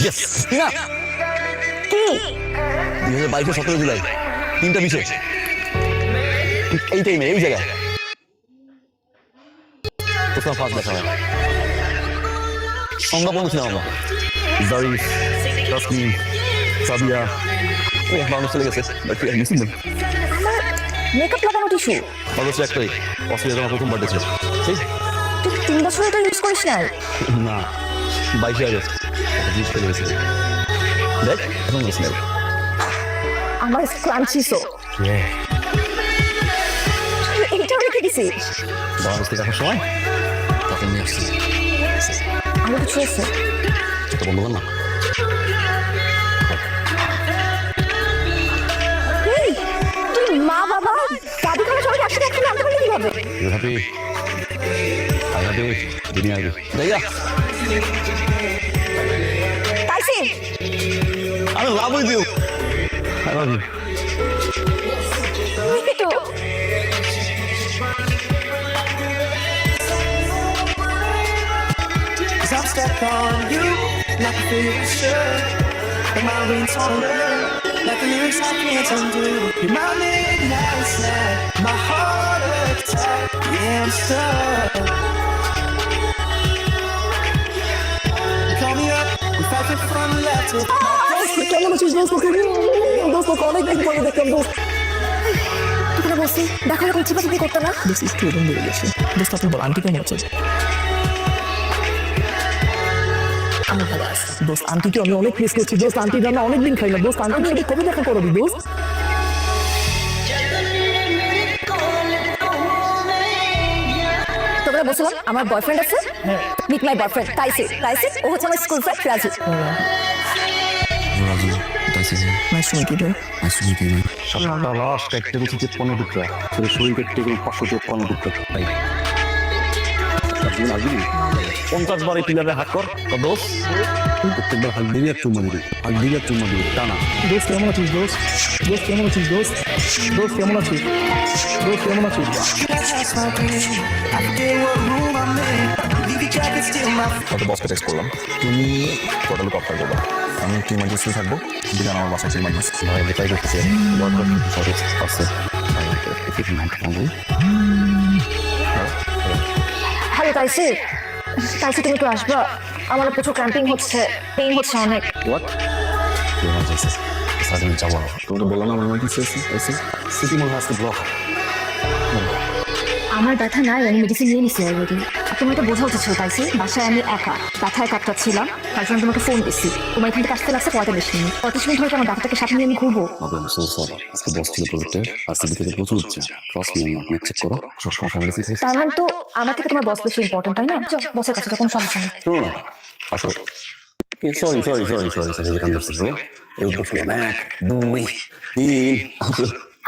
Yes! Tina! কি 2022 17 জুলাই 3টা 20 এই টাইমে এই জায়গায় কোথাও ফার্স্ট দেখা হয় সংজ্ঞা বলছিলাম আমরা জারিফ তাসমিন সাবিয়া ওই মানুষ চলে গেছে but I missing them makeup লাগানো টিস্যু অবশ্য একটাই অস্ট্রেলিয়াতে আমার প্রথম বার্থডে ছিল সেই তুই 3 বছর এটা ইউজ করিস না না 22 আগস্ট ইউজ করে গেছে দেখ এখন গেছে না আমার ক্রাঞ্চি সো এইটা রেখে দিছিস বাংলাদেশ থেকে আসার সময় তখন নিয়ে আসছি আরো কিছু আছে তো বলবো না এই, তুই মা বাবা দাদি খালা সবাই একসাথে একসাথে আনতে পারলি কিভাবে You happy? I happy? Dunia happy. Jaya. তাইসি I'm in love with you. I love you. Me too Cause I'm stuck on you, like a fiction. And my wings on like the lyrics I can't undo. You're my midnight snack, my heart attack. Yeah, I'm stuck. Call me up, we fight it from left to কেমন আছিস দোস্ত দোস্ত অনেকদিন পরে দেখলাম দোস্ত তোকে বলছি দেখো এরকম চিপাচিপি করতে না This is true, don't believe this. This topic about auntie কেমন আছে? আমি ভালো আছি দোস্ত আন্টিকে আমি অনেক মিস করছি দোস্ত আন্টি রান্না অনেকদিন খাই না দোস্ত আন্টির সাথে কবে দেখা করবি দোস্ত তোমরা বলছিলাম আমার বয়ফ্রেন্ড আছে মিট মাই বয়ফ্রেন্ড তাইসি ও হচ্ছে আমার school friend Raju Razu. That's it. Nice to meet you Nice to meet you. সাতটা লাশ একটা বলছি 53 টুকরা তোর শরীর কেটে গেল 553 টুকরা ভাই আপনি আসবি 50 বারে পিলারে হাত কর দোস প্রত্যেকবার হাত দিবি আর চুমা দিবি টানা দোস্ত কেমন আছিস দোস্ত দোস্ত কেমন আছিস দোস্ত দোস্ত কেমন আছিস দোস্ত কেমন আছিস কত বসকে টেক্সট করলাম তুমি টোটাল কভার করবা আমি একটু ইমার্জেন্সি থাকবো যদি আমার বাসায় ছিল ইমার্জেন্সি ভাই রিপ্লাই করতেছে সরি আছে হ্যালো তাইসি তুমি একটু আসবা আমার প্রচুর ক্র্যাম্পিং হচ্ছে পেইন হচ্ছে অনেক হোয়াট ইমার্জেন্সি সাথে যাবো তুমি তো বললাম আমার ইমার্জেন্সি আছে সিটি মল হাসতে ব্লক আমার ব্যথা নাই আমি মেডিসিন নিয়ে নিছি অলরেডি তোমার এটা বোঝা উচিত ছিল তাইসি বাসায় আমি একা ব্যথায় কাটতাছিলাম তার জন্য তোমাকে ফোন দিচ্ছি তোমার এখান থেকে আসতে লাগছে 45 মিনিট 35 মিনিট ধরে আমার ব্যথাটাকে সাথে নিয়ে আমি ঘুরবো সো সরি আজকে বস ছিল প্রজেক্টে আর সিবি থেকে প্রচুর হচ্ছে ট্রাস্ট মি আপনি চেক করো সব সমস্যা হয়েছে তার মানে তো আমার থেকে তোমার বস বেশি ইম্পর্টেন্ট তাই না বসের কাছে তো কোনো সমস্যা নেই শোনো না আসো সরি এখান থেকে এই বসে এক দুই তিন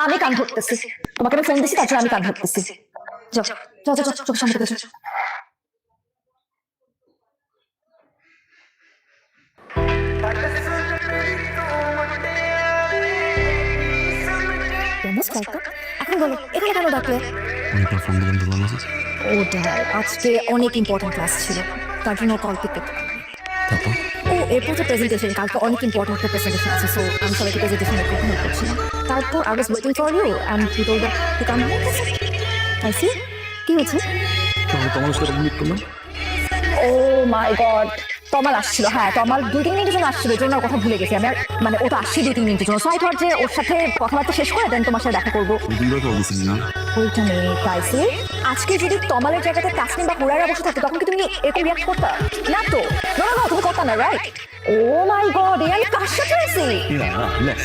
আমি কান ধরতেছি তোমাকে আমি ফোন দিচ্ছি তারপর আমি কান ধরতেছি যাও চোখের সামনে থেকে যাও এখন বলো এখানে কেন ডাকলে অনেকবার ফোন দিলাম দিলাম ওটা আজকে অনেক ইম্পর্টেন্ট ক্লাস ছিল তার জন্য কল পিক তারপর ও এরপর তো প্রেজেন্টেশন কালকে অনেক ইম্পর্টেন্ট একটা প্রেজেন্টেশন আছে সো আমি সবাইকে প্রেজেন্টেশন একটু হেল্প করছিলাম তারপর I was waiting for you and you told that to come I see কি হয়েছে তোমার সাথে মিট করলাম ও মাই গড তমাল আসছিল হ্যাঁ তমাল 2-3 মিনিটের জন্য আসছিল এই জন্য ওর কথা ভুলে গেছি আমি আর মানে ও তো আসছে 2-3 মিনিটের জন্য সো আই থট যে ওর সাথে কথাবার্তা শেষ করে দেন তোমার সাথে দেখা করবো দিনটা তো অবশ্যই না ওইটা নেই তাইসি আজকে যদি তমালের জায়গাতে তাসনিম বা হুরারা বসে থাকতো তখন কি তুমি এরকম রিয়াক্ট করতা না তো না তুমি করতা না রাইট ও মাই গড এই আমি কার সাথে আছি রিল্যাক্স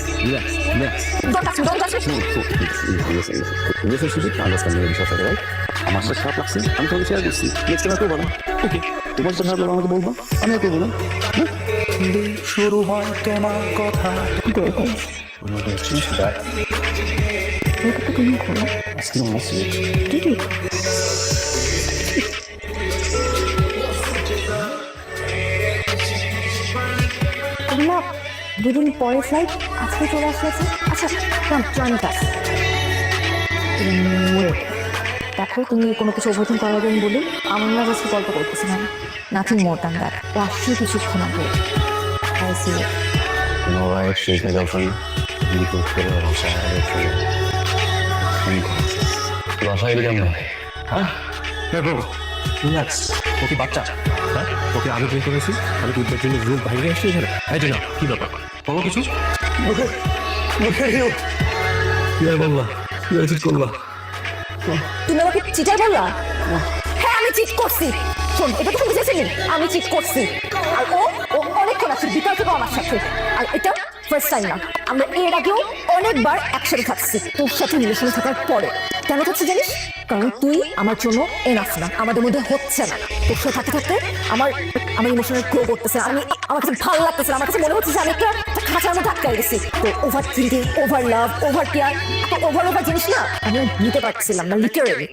ডোন্ট টাচ মি আমার সাথে খারাপ লাগছে আমি তোমাকে শেয়ার করছি নেক্সট টাইম করবো না ওকে তোমার সাথে খারাপ আমাকে বলবো আমি করবো না শুরু হয় তোমার কথা দুদিন পরে ফ্লাইট আজকে চলে আসলে আচ্ছা কাম জয়েন ক্লাস দেখো তুমি কোনো কিছু ওভারথিং করার আগে আমি বলি আমার না জাস্ট গল্প করতেছিলাম নাথিং মোর দ্যান দ্যাট ও আসলে কিছুক্ষণ আগে I see No right, she's my girlfriend. You could put her on side for বাসায় এলে কেমন হ্যাঁ রিল্যাক্স ও কি বাচ্চা হ্যাঁ ওকে আগে বের করেছি আমি দুধের জন্য রুম বাইরে আসছি এখানে এই যে না কি ব্যাপার বলো কিছু কি আর বললা কি আর চিট করলা তুমি আমাকে চিটার বললা হ্যাঁ আমি চিট করছি শোন এটা তো বুঝেছিলি আমি চিট করছি আর ও অনেকক্ষণ আছে বিকাল থেকে আমার সাথে আর এটা ফার্স্ট টাইম না আমরা এর আগেও অনেকবার একসাথে থাকছি তোর সাথে রিলেশনে থাকার পরে কেন থাকছি জানিস কারণ তুই আমার জন্য এনাফ না আমাদের মধ্যে হচ্ছে না তোর সাথে থাকতে থাকতে আমার ইমোশনাল গ্রো করতেছে আমার কাছে ভালো লাগতেছে আমার কাছে মনে হচ্ছে যে আমি একটা খাঁচার মধ্যে আটকে গেছি তো ওভার থিঙ্কিং ওভার লাভ ওভার কেয়ার ওভার জিনিস না আমি নিতে পারছিলাম না literally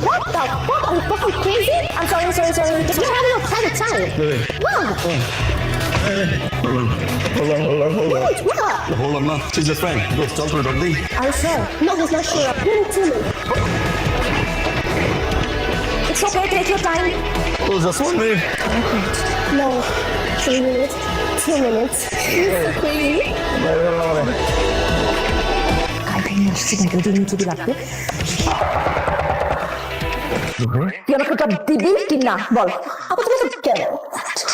What the fuck? Are you fucking crazy? I'm sorry. Just we're having a private time. What? Hold on, man. She's your friend. Go, talk to her, don't they? Are you sure? No, he's not sure. Give it to me. It's okay, take your time. Oh, just 1 minute. No, 3 minutes, 2 minutes. You're so crazy. I আসছি কিন্তু দিন চুরি রাখবে তুই আমাকে একটা দিবি কি না বল আপু তুমি তো কেন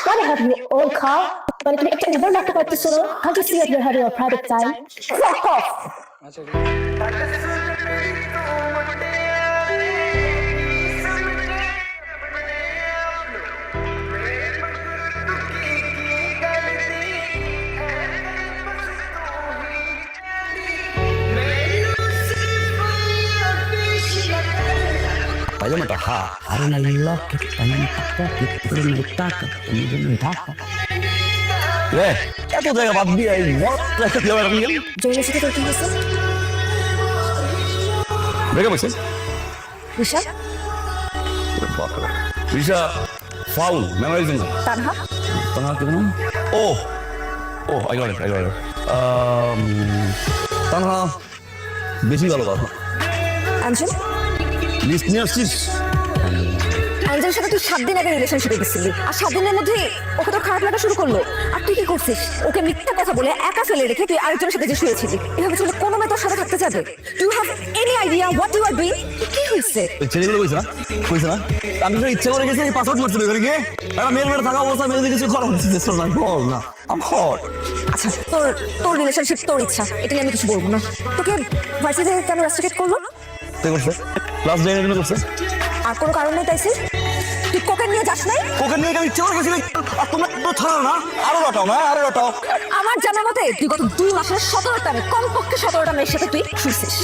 Why have your own car? But তুমি একটা উবার রাখতে পারতেছো না Can't you see that you're having a private time? Fuck off! Pajamata ha, harana lock, pajama taka, taka. এত জায়গা বাদ দিয়ে এই মত একটা দিয়ে আমি গেল জয়ের সাথে তোর কি হয়েছে ব্রেকআপ হয়েছে ঋষা ঋষা ফাউল মেমোরাইজিং তানহা কেমন ও আই গট ইট তানহা বেশি ভালো কথা আঞ্জুম লিস্ট নিয়ে আসছিস আঞ্জুমের সাথে তুই 7 দিন আগে রিলেশনশিপে গেছিলি আর 7 দিনের মধ্যে ওকে তো খারাপ লাগা শুরু করলো আর তুই কি করছিস ওকে মিথ্যা কথা বলে একা ফেলে রেখে তুই আরেকজনের সাথে যে শুয়েছিলি এভাবে চলে কোনো মেয়ে তোর সাথে থাকতে যাবে do have any idea what you are doing কি হয়েছে ছেলেগুলো কইছে না আমি তো ইচ্ছা করে গেছি এই পাসওয়ার্ড মারছিল এখানে গিয়ে আর মেয়ের থাকা অবস্থা মেয়েদের কিছু করা হচ্ছে না বল না আম হট আচ্ছা তোর রিলেশনশিপ তোর ইচ্ছা এটা নিয়ে আমি কিছু বলবো না তোকে ভার্সিটিতে কেন রেস্ট্রিক্ট করলো তুই করছে ক্লাস জয়েন কেন করছে আর কোনো কারণ নেই তাইছি তুই কোকে নিয়ে যাস নাই ওকে নিয়ে আমি ইচ্ছা করে গেছি আর তোমরা তো ছাড়ো না আরো রটাও আমার জানার মতে তুই গত 2 মাসের 17টা মেয়ে কমপক্ষে 17টা মেয়ের সাথে তুই শুয়েছিস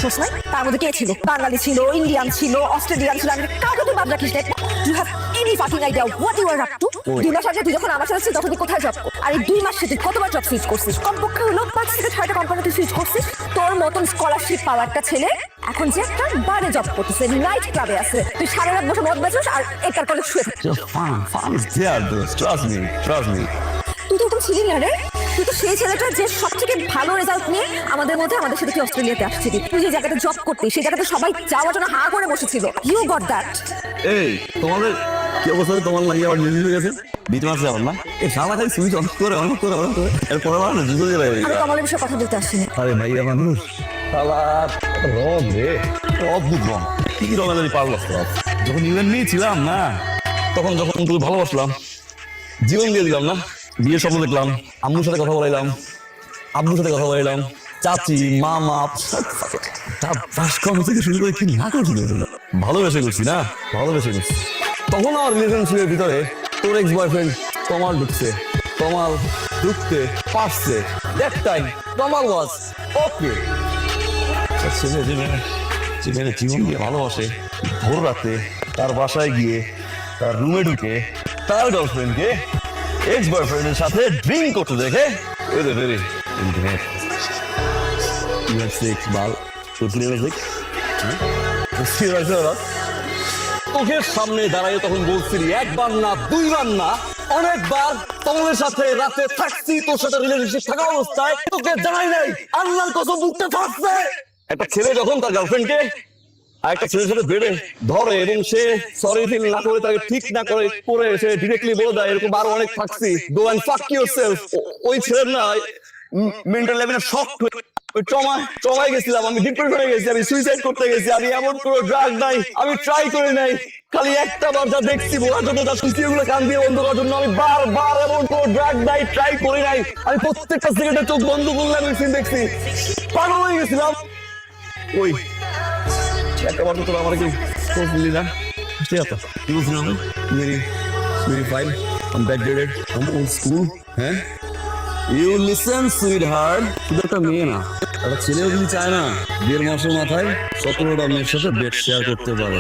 শুস নাই তার মধ্যে কে ছিল বাঙালি ছিল ইন্ডিয়ান ছিল অস্ট্রেলিয়ান ছিল আমি কাউকে তুই বাদ রাখিস না you have any fucking idea what you are up to 2 মাস আগে তুই যখন আমার সাথে ছিলি তখন তুই কোথায় জব আর এই 2 মাসে তুই কতবার জব সুইচ করছিস কমপক্ষে হলো 5 থেকে 6টা কোম্পানি তুই সুইচ করছিস তোর মতন স্কলারশিপ পাওয়া একটা ছেলে এখন যে একটা বারে জব করতেছে নাইট ক্লাবে আছে তুই সারা রাত বসে মদ বেচছিস আর এটার পরে শুয়ে just fun is there dude trust me তুই তো ছিলি না রে তুই তো সেই ছেলেটা যে সব থেকে ভালো রেজাল্ট নিয়ে আমাদের সাথে কি অস্ট্রেলিয়াতে আসছিলি তুই যে জায়গাতে জব করতিস সেই জায়গাতে সবাই যাওয়ার জন্য হা করে বসেছিল ইউ গট দ্যাট এই তোমাদের কি অবস্থা তোমার লাগে আবার নিউজ হয়ে গেছে দিতে মাস যাবেন না এই সারা খালি সুইচ অন করে এর পরে না জুতো দিয়ে আমি কমলের বিষয়ে কথা বলতে আসিনি আরে ভাইয়া মানুষ শালা রং রে অদ্ভুত রং কি রঙে জানি পারলো যখন ইউএন ছিলাম না তখন তুই ভালোবাসলাম জীবন দিয়ে দিলাম না বিয়ের স্বপ্ন দেখলাম আম্মুর সাথে কথা বলাইলাম আব্বুর সাথে কথা বলাইলাম চাচি মামা থেকে শুরু করে কি না করছিল ভালোবেসে করছি তখন আমার রিলেশনশিপের ভিতরে তোর এক্স বয়ফ্রেন্ড তোমার ঢুকতে পারছে দ্যাট টাইম তোমার ওয়াজ ওকে ছেলে জীবন দিয়ে ভালোবাসে ভোর রাতে তার বাসায় গিয়ে তার রুমে ঢুকে তার গার্লফ্রেন্ডকে এক্স বয়ফ্রেন্ডের সাথে ড্রিঙ্ক করতে দেখে You had sex, বাল। তোর ছেলে sex? হ্যাঁ? বুঝতে পারছো ওরা? চোখের সামনে দাঁড়াইয়ে তখন বলছিলি একবার না দুইবার না অনেকবার তোমাদের সাথে রাতে থাকছি, তোর সাথে রিলেশনশিপ থাকা অবস্থায় তোকে জানাই নাই, আল্লাহর কসম বুকটা ফাটছে। একটা ছেলে যখন তার গার্লফ্রেন্ডকে আর একটা ছেলের সাথে বেড়ে ধরে এবং সে সরি ফিল না করে তাকে ঠিক না করে সে ডিরেক্টলি বলে দেয় এরকম আরো অনেক থাকছি, গো এন্ড ফাক ইউরসেলফ। ওই ছেলের না মেন্টাল লেভেলে শক ট্রমায় গেছিলাম, আমি ডিপ্রেশন হয়ে গেছি, আমি সুইসাইড করতে গেছি, আমি এমন কোনো ড্রাগ নাই, আমি ট্রাই করে নাই, খালি একটা বার যা দেখছি বলার জন্য যা শুনছি ওগুলো কান দিয়ে বন্ধ করার জন্য আমি বারবার এমন কোনো ড্রাগ নাই, ট্রাই করি নাই, আমি প্রত্যেকটা সিগারেটে চোখ বন্ধ করলাম, আমি সিন দেখছি, পাগল হয়ে গেছিলাম। ওই একটা বার তো তোরা আমার কি খোঁজ নিলি না? ঠিক আছে, কি বলছিলাম আমি? মেরি fine, I'm backdated, I'm old school, হ্যাঁ? You listen, sweetheart. শুধু একটা মেয়ে না, একটা ছেলেও যদি চায় না 1.5 মাসের মাথায় 17টা মেয়ের সাথে বেড শেয়ার করতে পারে।